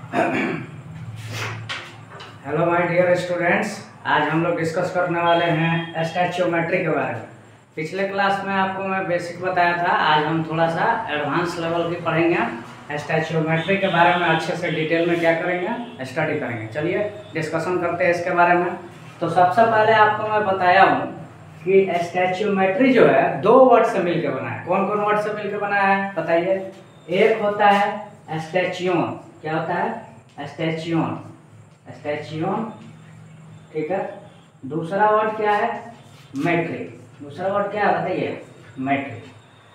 Hello my dear students, आज हम लोग डिस्कस करने वाले हैं स्टैचियोमेट्री के बारे में। पिछले क्लास में आपको मैं बेसिक बताया था, आज हम थोड़ा सा एडवांस लेवल की पढ़ेंगे। स्टैचियोमेट्री के बारे में अच्छे से डिटेल में क्या करेंगे, स्टडी करेंगे। चलिए डिस्कशन करते हैं इसके बारे में। तो सबसे पहले आपको मैं बताया हूँ कि स्टैचियोमेट्री जो है दो वर्ड से मिलकर बना है। कौन कौन वर्ड से मिलकर बना है बताइए। एक होता है स्टैचियोन। क्या होता है? स्टैचियोन। स्टैचियोन, ठीक है। दूसरा वर्ड क्या है? मेट्री। दूसरा वर्ड क्या है बताइए? मेट्री।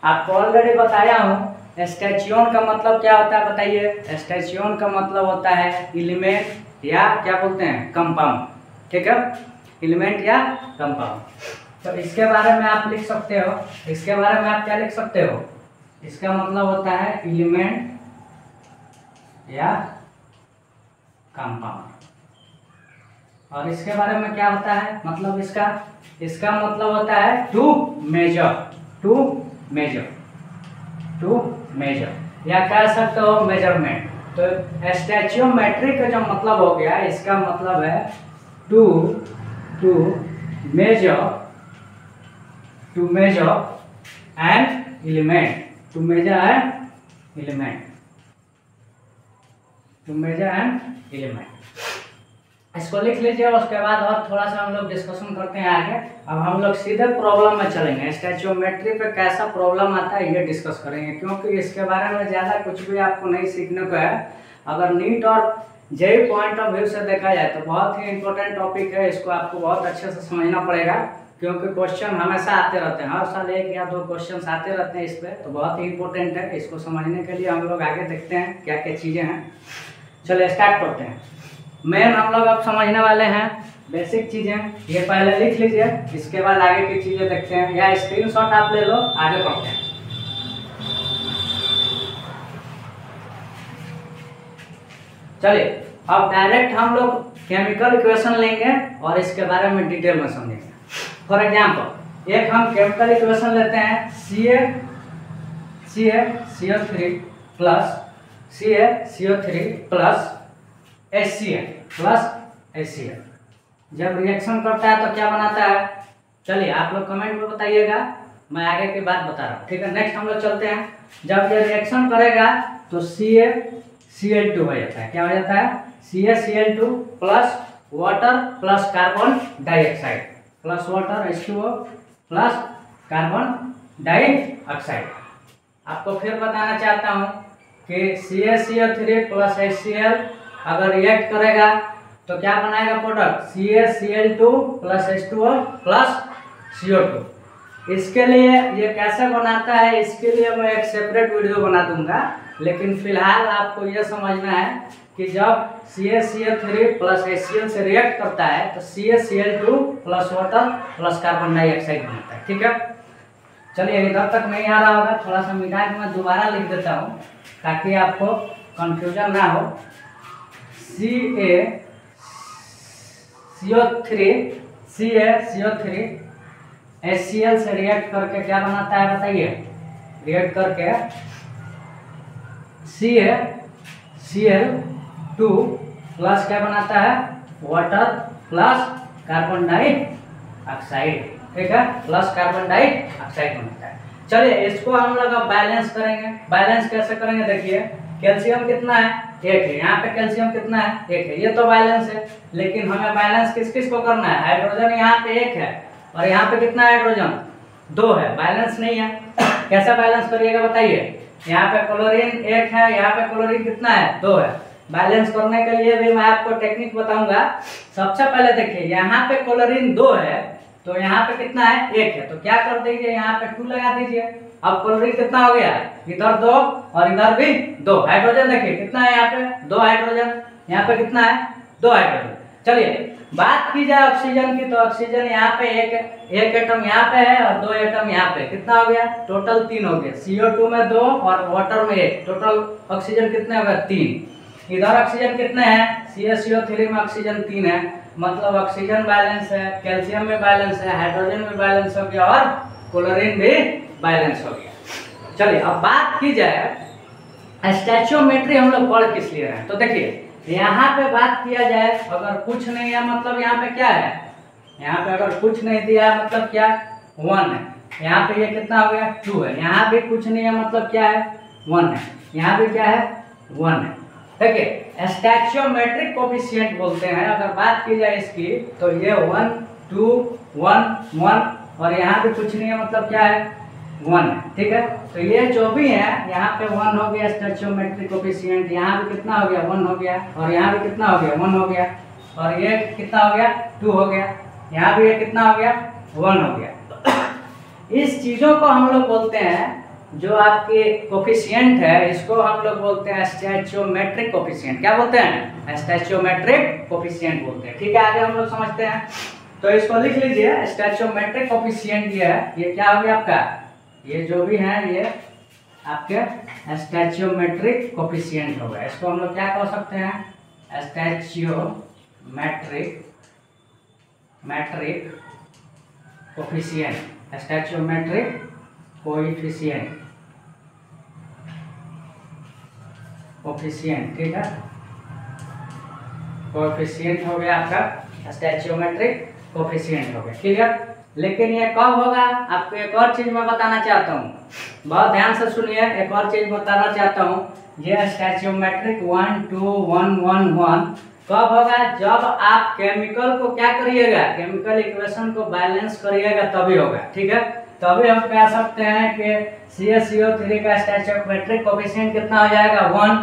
आपको ऑलरेडी बताया हूँ स्टैचियोन का मतलब क्या होता है बताइए। स्टैचियोन का मतलब होता है एलिमेंट या क्या बोलते हैं, कंपाउंड। ठीक है, एलिमेंट या कंपाउंड। तो इसके बारे में आप लिख सकते हो, इसके बारे में आप क्या लिख सकते हो? इसका मतलब होता है एलिमेंट या कंपाउंड। और इसके बारे में क्या होता है मतलब इसका मतलब होता है to measure. To measure, to measure या कह सकते हो मेजरमेंट। तो स्टैचियोमेट्री का जो मतलब हो गया, इसका मतलब है to measure, to measure an element, to measure an element, to measure an element. इसको लिख लीजिए। उसके बाद और थोड़ा सा हम लोग डिस्कशन करते हैं आगे। अब हम लोग सीधे प्रॉब्लम में चलेंगे। स्टैचियोमेट्री पे कैसा प्रॉब्लम आता है ये डिस्कस करेंगे, क्योंकि इसके बारे में ज़्यादा कुछ भी आपको नहीं सीखने को है। अगर नीट और जेईई पॉइंट ऑफ व्यू से देखा जाए तो बहुत ही इंपॉर्टेंट टॉपिक है। इसको आपको बहुत अच्छे से समझना पड़ेगा, क्योंकि क्वेश्चन हमेशा आते रहते हैं। हर साल एक या दो क्वेश्चन आते रहते हैं इस पर, तो बहुत ही इंपॉर्टेंट है। इसको समझने के लिए हम लोग आगे देखते हैं क्या क्या चीज़ें हैं। चलिए स्टार्ट करते हैं। मेन हम लोग अब समझने वाले हैं बेसिक चीज़ें। ये पहले लिख लीजिए, इसके बाद आगे की चीज़ें देखते हैं, या स्क्रीनशॉट आप ले लो, आगे पढ़ते हैं। चलिए अब डायरेक्ट हम लोग केमिकल इक्वेशन लेंगे और इसके बारे में डिटेल में समझेंगे। फॉर एग्जांपल एक हम केमिकल इक्वेशन लेते हैं CaCO3 plus CaCO3 plus HCl plus HCl। जब रिएक्शन करता है तो क्या बनाता है? चलिए आप लोग कमेंट में बताइएगा, मैं आगे की बात बता रहा हूँ। ठीक है, नेक्स्ट हम लोग चलते हैं। जब ये रिएक्शन करेगा तो CaCl2 हो जाता है। क्या हो जाता है? CaCl2 plus water plus carbon dioxide, plus water H2O plus carbon dioxide. आपको फिर बताना चाहता हूँ कि CaCO3 प्लस HCl अगर रिएक्ट करेगा तो क्या बनाएगा product? CaCl2 plus H2O plus CO2। इसके लिए ये कैसे बनाता है, इसके लिए मैं एक सेपरेट वीडियो बना दूंगा। लेकिन फिलहाल आपको ये समझना है कि जब CaCO3 प्लस HCl से रिएक्ट करता है तो CaCl2 plus water plus carbon dioxide बनता है। ठीक है, चलिए इधर तक नहीं आ रहा होगा, थोड़ा सा मिटा के मैं दोबारा लिख देता हूँ ताकि आपको कंफ्यूजन ना हो। CaCO3 HCl से रिएक्ट करके क्या बनाता है बताइए? रिएक्ट करके CaCl2 प्लस क्या बनाता है? Water plus carbon dioxide. ठीक है, प्लस कार्बन डाइऑक्साइड बनाता है। चलिए इसको हम लोग अब बैलेंस करेंगे। बैलेंस कैसे करेंगे देखिए। कैल्शियम कितना है? एक है। यहाँ पे कैल्शियम कितना है? एक है। ये तो बैलेंस है, लेकिन हमें बैलेंस किस किस को करना है? हाइड्रोजन यहाँ पे एक है और यहाँ पे कितना हाइड्रोजन? दो है। बैलेंस नहीं है। कैसे बैलेंस करिएगा बताइए। यहाँ पे क्लोरीन एक है, यहाँ पे क्लोरीन कितना है? दो है। बैलेंस करने के लिए भी मैं आपको टेक्निक बताऊंगा। सबसे पहले देखिए, यहाँ पे क्लोरीन दो है तो यहाँ पे कितना है? एक है। तो क्या कर दीजिए, यहाँ पे 2 लगा दीजिए। अब क्लोरीन कितना हो गया? इधर 2 और इधर भी 2। हाइड्रोजन देखिए कितना है? यहाँ पे 2 हाइड्रोजन, यहाँ पे कितना है? 2 हाइड्रोजन। चलिए बात की जाए ऑक्सीजन की, तो ऑक्सीजन यहाँ पे एक एटम यहाँ पे है और 2 एटम यहाँ पे। कितना हो गया? टोटल 3 हो गया। CO2 में 2 और वाटर में 1, टोटल ऑक्सीजन कितने हो गए? 3। इधर ऑक्सीजन कितने हैं? CaCO3 में ऑक्सीजन 3 है, मतलब ऑक्सीजन बैलेंस है, कैल्शियम में बैलेंस है, हाइड्रोजन में बैलेंस हो गया और क्लोरीन भी बैलेंस हो गया। चलिए अब बात की जाए स्टैच्योमेट्री हम लोग पढ़ किस लिए रहे हैं, तो देखिए यहाँ पे बात किया जाए, अगर कुछ नहीं है मतलब यहाँ पे क्या है, यहाँ पे अगर कुछ नहीं दिया है मतलब क्या 1 है, यहाँ पे ये कितना हो गया 2 है, यहाँ भी कुछ नहीं है मतलब क्या है 1 है, यहाँ भी क्या है 1 है। देखिए स्टैच्योमेट्रिक कोफिशिएंट बोलते हैं, अगर बात की जाए इसकी तो ये 1 2 1 1 और यहाँ भी कुछ नहीं है मतलब क्या है 1 है, ठीक है। तो ये जो भी है यहाँ पे 1 हो गया स्टैच्योमेट्रिक कोफिशिएंट, यहाँ भी कितना हो गया 1 हो गया, और यहाँ भी कितना हो गया 1 हो गया, और ये कितना हो गया 2 हो गया, यहाँ भी ये कितना हो गया 1 हो गया। इस चीज़ों को हम लोग बोलते हैं, जो आपके कोफिशिएंट है इसको हम लोग बोलते हैं स्टैच्योमेट्रिक कोफिशिएंट। क्या बोलते हैं, स्टैच्योमेट्रिक कोफिशिएंट बोलते हैं, ठीक है। आगे हम लोग समझते हैं, तो इसको लिख लीजिए स्टैच्योमेट्रिक कोफिशिएंट ये है, ये क्या हो गया आपका, ये जो भी है ये आपके स्टैच्योमेट्रिक कोफिशिएंट होगा। इसको हम लोग क्या कह सकते हैं, स्टैच्योमेट्रिक कोफिशिएंट, स्टैच्योमेट्रिक कोफिशिएंट, ठीक है। कोफिशिएंट हो गया आपका स्टैच्योमेट्रिक कोफिशिएंट हो गया, क्लियर। लेकिन ये कब होगा, आपको एक और चीज मैं बताना चाहता हूँ, बहुत ध्यान से सुनिए, एक और चीज बताना चाहता हूँ। ये स्टैच्योमेट्रिक 1 2 1 1 1 कब होगा, जब आप केमिकल को क्या करिएगा, केमिकल इक्वेशन को बैलेंस करिएगा तभी होगा, ठीक है। तभी हम कह सकते हैं कि CaCO3 का स्टैच्योमेट्रिक कोफिशिएंट कितना हो जाएगा 1,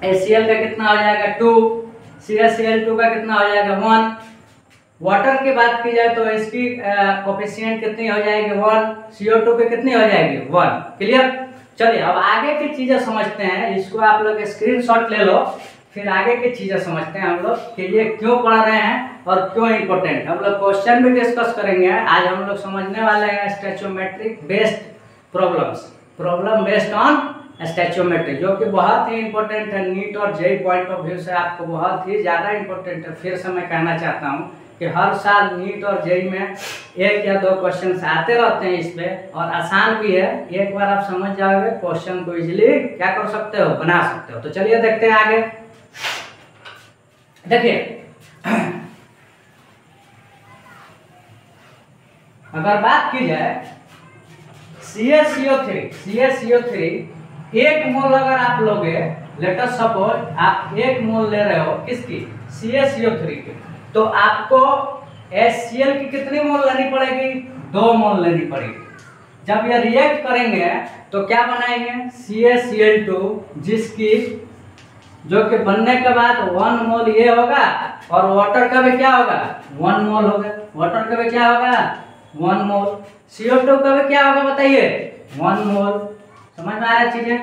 HCl का कितना हो जाएगा 2, CaCl2 का कितना हो जाएगा 1। वाटर की बात की जाए तो इसकी कोफिशिएंट कितनी हो जाएगी 1, CO2 की कितनी हो जाएगी 1, क्लियर। चलिए अब आगे की चीजें समझते हैं, इसको आप लोग स्क्रीनशॉट ले लो, फिर आगे की चीजें समझते हैं हम लोग कि ये क्यों पढ़ रहे हैं और क्यों इंपॉर्टेंट। हम लोग क्वेश्चन भी डिस्कस करेंगे, आज हम लोग समझने वाले हैं स्टैच्योमेट्रिक बेस्ड प्रॉब्लम बेस्ड ऑन स्टैच्योमेट्री, जो कि बहुत ही इंपॉर्टेंट है, नीट और जेईई पॉइंट ऑफ व्यू से आपको बहुत ही ज़्यादा इंपॉर्टेंट है। फिर से मैं कहना चाहता हूँ कि हर साल नीट और जेईई में 1 या 2 क्वेश्चन आते रहते हैं इस पे, और आसान भी है, एक बार आप समझ जाओगे क्वेश्चन को इजीली क्या कर सकते हो, बना सकते हो। तो चलिए देखते हैं आगे। देखिए अगर बात की जाए CaCO3 1 मोल अगर आप लोगे, लेट अस सपोज आप 1 मोल ले रहे हो किसकी, CaCO3 की, तो आपको HCl की कितनी मोल लेनी पड़ेगी, 2 मोल लेनी पड़ेगी। जब ये रिएक्ट करेंगे तो क्या बनाएंगे, CaCl2, जिसकी जो कि बनने के बाद 1 मोल ये होगा, और वाटर का भी क्या होगा 1 मोल होगा, वाटर का भी क्या होगा 1 मोल, CO2 का भी क्या होगा बताइए 1 मोल। समझ में आ रहा है चीजें।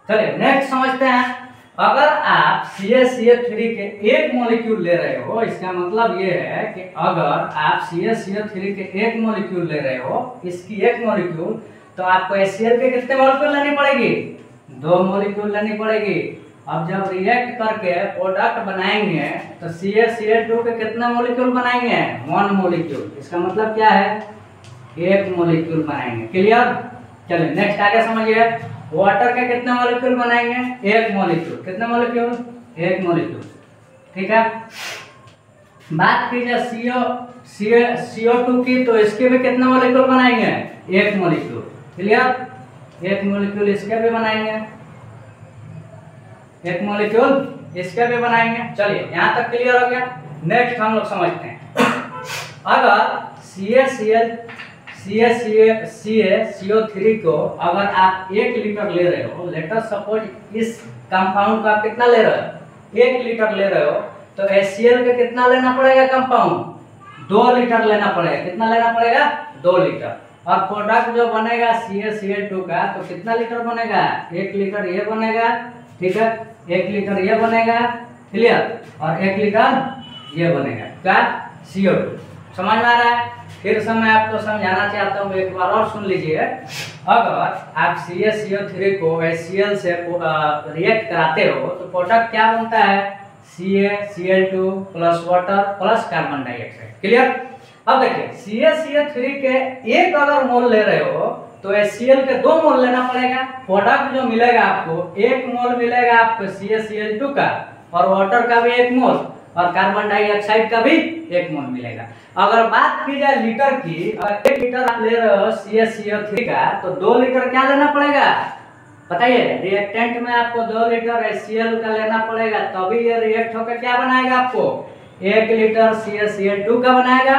चलिए नेक्स्ट समझते हैं। अगर आप CaCO3 के 1 मॉलिक्यूल ले रहे हो, इसका मतलब ये है कि अगर आप CaCO3 के 1 मॉलिक्यूल ले रहे हो, इसकी 1 मॉलिक्यूल, तो आपको HCl के कितने मॉलिक्यूल लेनी पड़ेगी, 2 मॉलिक्यूल लेनी पड़ेगी। अब जब रिएक्ट करके प्रोडक्ट बनाएंगे तो CaCl2 के कितने मॉलिक्यूल बनाएंगे, 1 मॉलिक्यूल। इसका मतलब क्या है, 1 मॉलिक्यूल बनाएंगे, क्लियर। चलिए नेक्स्ट आगे समझिए। वाटर के कितने मॉलिक्यूल बनाएंगे, 1 मॉलिक्यूल, कितने मॉलिक्यूल 1 मॉलिक्यूल, ठीक है। बात की जाए CO2 की, तो इसके भी कितने मॉलिक्यूल बनाएंगे, 1 मॉलिक्यूल, क्लियर। 1 मॉलिक्यूल इसके भी बनाएंगे, 1 मॉलिक्यूल इसके भी बनाएंगे। चलिए यहाँ तक क्लियर हो गया। नेक्स्ट हम लोग समझते हैं। अगर CaCO3 को अगर आप 1 लीटर ले रहे हो, लेट अस सपोज इस कंपाउंड का कितना ले रहे हो, 1 लीटर ले रहे हो, तो HCl का कितना लेना पड़ेगा कंपाउंड, 2 लीटर लेना पड़ेगा। कितना लेना पड़ेगा, 2 लीटर। और प्रोडक्ट जो बनेगा CaCl2 का, तो कितना लीटर बनेगा, 1 लीटर ये बनेगा, ठीक है, 1 लीटर ये बनेगा, क्लियर, और 1 लीटर ये बनेगा क्या, CO2। समझ में आ रहा है। फिर से मैं आपको समझाना चाहता हूँ, एक बार और सुन लीजिए। अगर आप CaCO3 को HCl से रिएक्ट कराते हो, तो प्रोडक्ट क्या बनता है, CaCl2 plus water plus carbon dioxide, clear. अब देखिए CaCO3 के 1 अगर मोल ले रहे हो, तो HCl के 2 मोल लेना पड़ेगा। प्रोडक्ट जो मिलेगा आपको 1 मोल मिलेगा आपको CaCl2 का, और वाटर का भी 1 मोल, और कार्बन डाइऑक्साइड का भी 1 मोल मिलेगा। अगर बात की जाए लीटर की, अगर 1 लीटर आप ले रहे हो CaCO3 का, तो 2 लीटर क्या लेना पड़ेगा बताइए? रिएक्टेंट में आपको 2 लीटर HCl का लेना पड़ेगा, तभी ये रिएक्ट होकर क्या बनाएगा आपको 1 लीटर CaCl2 का बनाएगा,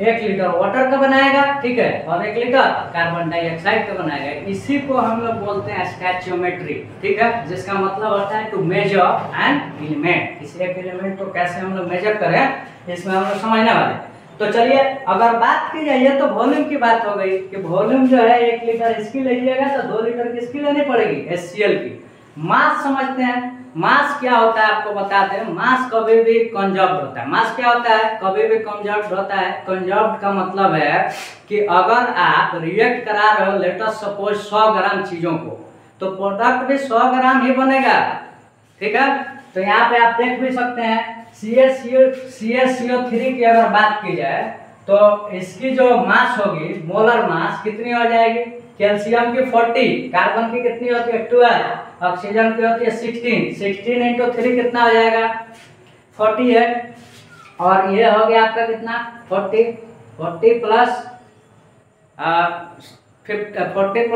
1 लीटर वाटर का बनाएगा, ठीक है, और 1 लीटर कार्बन डाइऑक्साइड का बनाएगा। इसी को हम लोग बोलते हैं स्टैचियोमेट्री, ठीक है, जिसका मतलब होता है टू मेजर एन एलिमेंट। किसी एक एलिमेंट को कैसे हम लोग मेजर करें, इसमें हम लोग समझने वाले। तो चलिए अगर बात की जाए, तो वॉल्यूम की बात हो गई कि वॉल्यूम जो है 1 लीटर इसकी लीजिएगा तो 2 लीटर किसकी लेनी पड़ेगी, HCl की। मास समझते हैं, मास क्या होता है आपको बताते हैं। मास कभी भी कंजर्व्ड होता है। मास क्या होता है, कभी भी कंजर्व्ड होता है। कंजर्व्ड का मतलब है कि अगर आप रिएक्ट करा रहे हो लेट अस सपोज 100 ग्राम चीजों को, तो प्रोडक्ट भी 100 ग्राम ही बनेगा, ठीक है। तो यहाँ पे आप देख भी सकते हैं CaCO3 की अगर बात की जाए तो इसकी जो मास होगी, मोलर मास कितनी हो जाएगी, कैल्शियम की 40, कार्बन की कितनी होती है 12, ऑक्सीजन की होती है 16 इंटू 3 कितना हो जाएगा 48, और ये हो गया आपका कितना 40 प्लस 12 52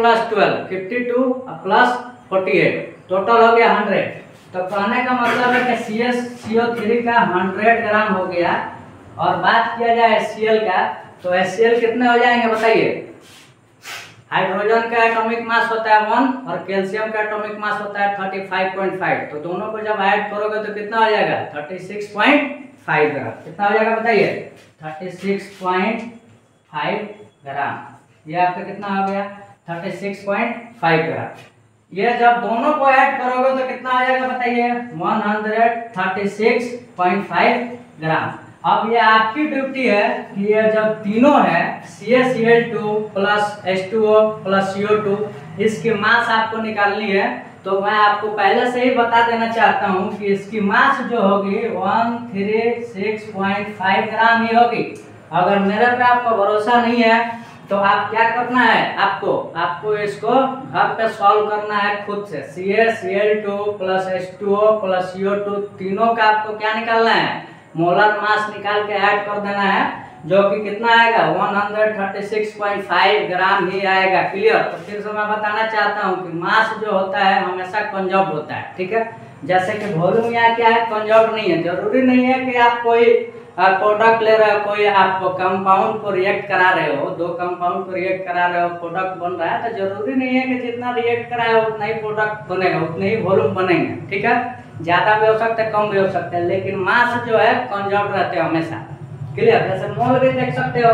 प्लस 48 टोटल हो गया 100। तो कहने का मतलब है कि CaCO3 का 100 ग्राम हो गया। और बात किया जाए HCl का, तो HCl कितने हो जाएंगे बताइए। हाइड्रोजन का एटॉमिक मास होता है 1 और कैल्शियम का एटॉमिक मास होता है 35.5, तो दोनों को जब ऐड करोगे तो कितना हो जाएगा 36.5 ग्राम। कितना हो जाएगा बताइए 36.5 ग्राम। ये आपका कितना हो गया 36.5 ग्राम। ये जब दोनों को ऐड करोगे तो कितना आ जाएगा बताइए 136.5 ग्राम। अब ये आपकी ड्यूटी है कि ये जब तीनों है CaCl2 plus H2O plus CO2, इसकी मास आपको निकालनी है। तो मैं आपको पहले से ही बता देना चाहता हूँ कि इसकी मास जो होगी 136.5 ग्राम ही होगी। अगर मेरे पे आपको भरोसा नहीं है तो आप क्या करना है, आपको इसको घर पे सॉल्व करना है खुद से। CaCl2 plus H2O plus CO2 तीनों का आपको क्या निकालना है, मोलर मास निकाल के ऐड कर देना है, जो कि कितना आएगा 136.5 ग्राम ही आएगा। क्लियर। तो फिर से मैं बताना चाहता हूँ कि मास जो होता है हमेशा कंजर्व्ड होता है, ठीक है। जैसे कि वॉल्यूम यहाँ क्या है, कंजर्व्ड नहीं है। जरूरी नहीं है कि आप कोई प्रोडक्ट ले रहे हो, कोई आप कंपाउंड को रिएक्ट करा रहे हो, 2 कंपाउंड को रिएक्ट करा रहे हो, प्रोडक्ट बन रहा है, तो जरूरी नहीं है कि जितना रिएक्ट कराए उतना ही प्रोडक्ट बनेगा, उतने ही वॉल्यूम बनेंगे, ठीक है। ज्यादा भी हो सकता है, कम भी हो सकता है, लेकिन मास जो है कंजर्व्ड रहते हैं हमेशा। क्लियर। जैसे मोल भी देख सकते हो,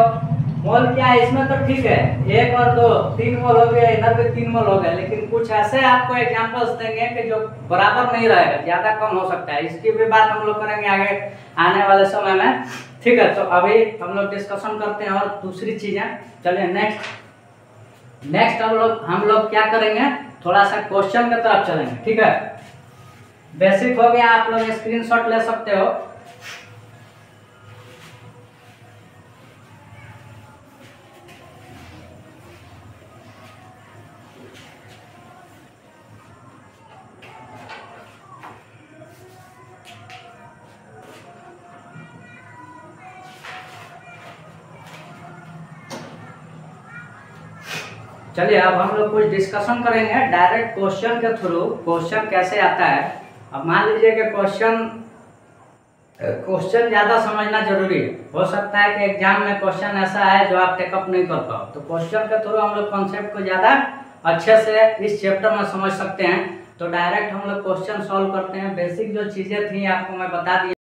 मोल क्या है इसमें तो ठीक है 1 और 2 3 मोल हो गया, इधर भी 3 मोल हो गया, लेकिन कुछ ऐसे आपको एग्जांपल्स देंगे कि जो बराबर नहीं रहेगा, ज्यादा कम हो सकता है। इसकी भी बात हम लोग करेंगे आगे आने वाले समय में, ठीक है। तो अभी हम लोग डिस्कशन करते हैं और दूसरी चीजें। चलिए नेक्स्ट हम लोग क्या करेंगे, थोड़ा सा क्वेश्चन की तरफ चलेंगे, ठीक है। बेसिक हो गया, आप लोग स्क्रीनशॉट ले सकते हो। चलिए अब हम लोग कुछ डिस्कशन करेंगे डायरेक्ट क्वेश्चन के थ्रू। क्वेश्चन कैसे आता है, अब मान लीजिए कि क्वेश्चन ज़्यादा समझना जरूरी है। हो सकता है कि एग्जाम में क्वेश्चन ऐसा है जो आप टेकअप नहीं कर पाओ, तो क्वेश्चन के थ्रू हम लोग कॉन्सेप्ट को ज़्यादा अच्छे से इस चैप्टर में समझ सकते हैं। तो डायरेक्ट हम लोग क्वेश्चन सॉल्व करते हैं। बेसिक जो चीज़ें थी आपको मैं बता दी।